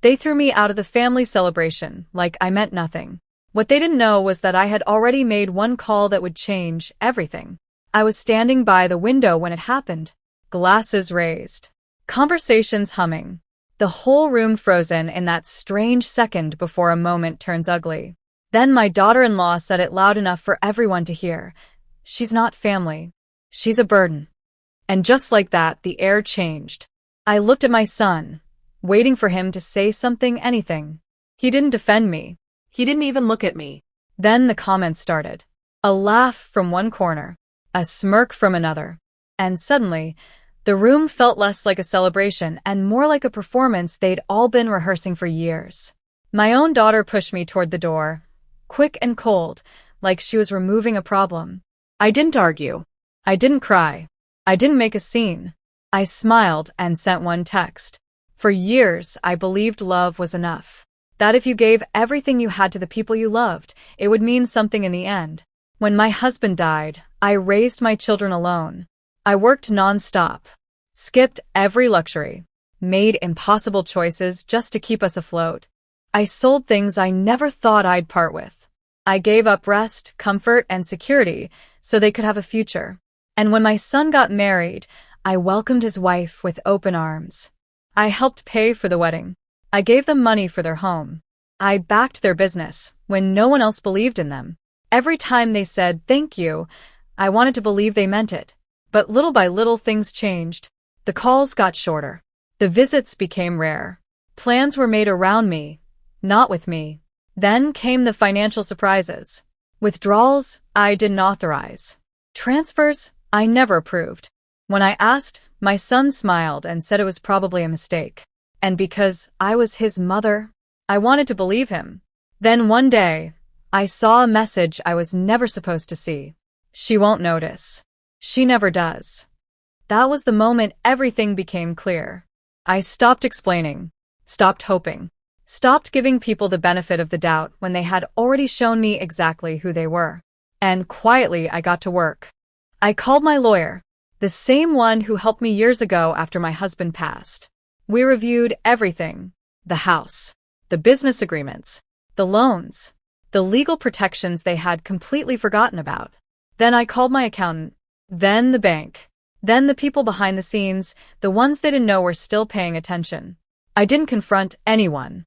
They threw me out of the family celebration like I meant nothing. What they didn't know was that I had already made one call that would change everything. I was standing by the window when it happened, glasses raised, conversations humming, the whole room frozen in that strange second before a moment turns ugly. Then my daughter-in-law said it loud enough for everyone to hear. She's not family. She's a burden. And just like that, the air changed. I looked at my son, waiting for him to say something, anything. He didn't defend me. He didn't even look at me. Then the comments started. A laugh from one corner, a smirk from another. And suddenly, the room felt less like a celebration and more like a performance they'd all been rehearsing for years. My own daughter pushed me toward the door, quick and cold, like she was removing a problem. I didn't argue. I didn't cry. I didn't make a scene. I smiled and sent one text. For years, I believed love was enough. That if you gave everything you had to the people you loved, it would mean something in the end. When my husband died, I raised my children alone. I worked non-stop, skipped every luxury, made impossible choices just to keep us afloat. I sold things I never thought I'd part with. I gave up rest, comfort, and security so they could have a future. And when my son got married, I welcomed his wife with open arms. I helped pay for the wedding. I gave them money for their home. I backed their business when no one else believed in them. Every time they said thank you, I wanted to believe they meant it. But little by little things changed. The calls got shorter. The visits became rare. Plans were made around me, not with me. Then came the financial surprises. Withdrawals I didn't authorize. Transfers I never approved. When I asked, my son smiled and said it was probably a mistake. And because I was his mother, I wanted to believe him. Then one day, I saw a message I was never supposed to see. She won't notice. She never does. That was the moment everything became clear. I stopped explaining, stopped hoping, stopped giving people the benefit of the doubt when they had already shown me exactly who they were. And quietly, I got to work. I called my lawyer, the same one who helped me years ago after my husband passed. We reviewed everything: the house, the business agreements, the loans, the legal protections they had completely forgotten about. Then I called my accountant, then the bank, then the people behind the scenes, the ones they didn't know were still paying attention. I didn't confront anyone.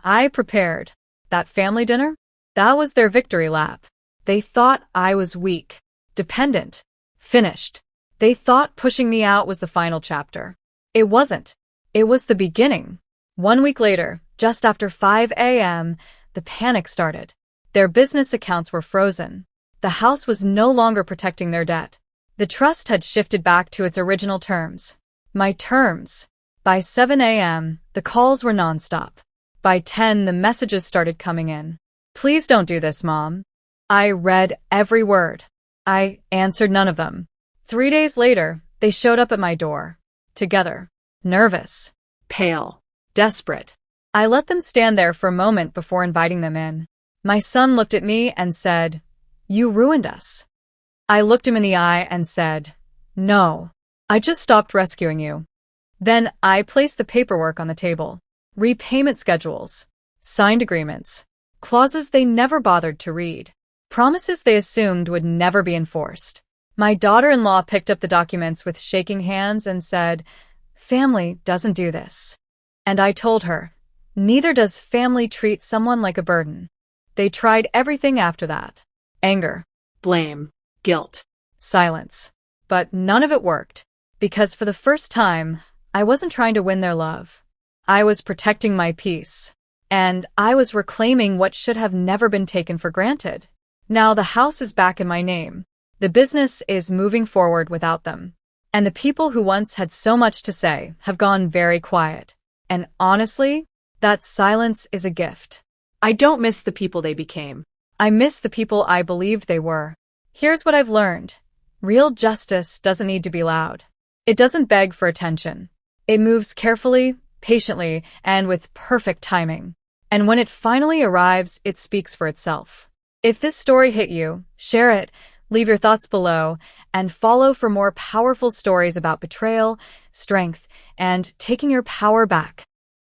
I prepared. That family dinner? That was their victory lap. They thought I was weak, dependent, finished. They thought pushing me out was the final chapter. It wasn't. It was the beginning. 1 week later, just after 5 a.m., the panic started. Their business accounts were frozen. The house was no longer protecting their debt. The trust had shifted back to its original terms. My terms. By 7 a.m., the calls were nonstop. By 10, the messages started coming in. Please don't do this, Mom. I read every word. I answered none of them. 3 days later, they showed up at my door. Together. Nervous. Pale. Desperate. I let them stand there for a moment before inviting them in. My son looked at me and said, "You ruined us." I looked him in the eye and said, "No, I just stopped rescuing you." Then I placed the paperwork on the table. Repayment schedules, signed agreements, clauses they never bothered to read, promises they assumed would never be enforced. My daughter-in-law picked up the documents with shaking hands and said, "Family doesn't do this." And I told her, neither does family treat someone like a burden. They tried everything after that. Anger, Blame. Guilt. silence. But none of it worked. Because for the first time, I wasn't trying to win their love. I was protecting my peace. And I was reclaiming what should have never been taken for granted. Now the house is back in my name. The business is moving forward without them. And the people who once had so much to say have gone very quiet. And honestly, that silence is a gift. I don't miss the people they became. I miss the people I believed they were. Here's what I've learned. Real justice doesn't need to be loud. It doesn't beg for attention. It moves carefully, patiently, and with perfect timing. And when it finally arrives, it speaks for itself. If this story hit you, share it, leave your thoughts below, and follow for more powerful stories about betrayal, strength, and taking your power back.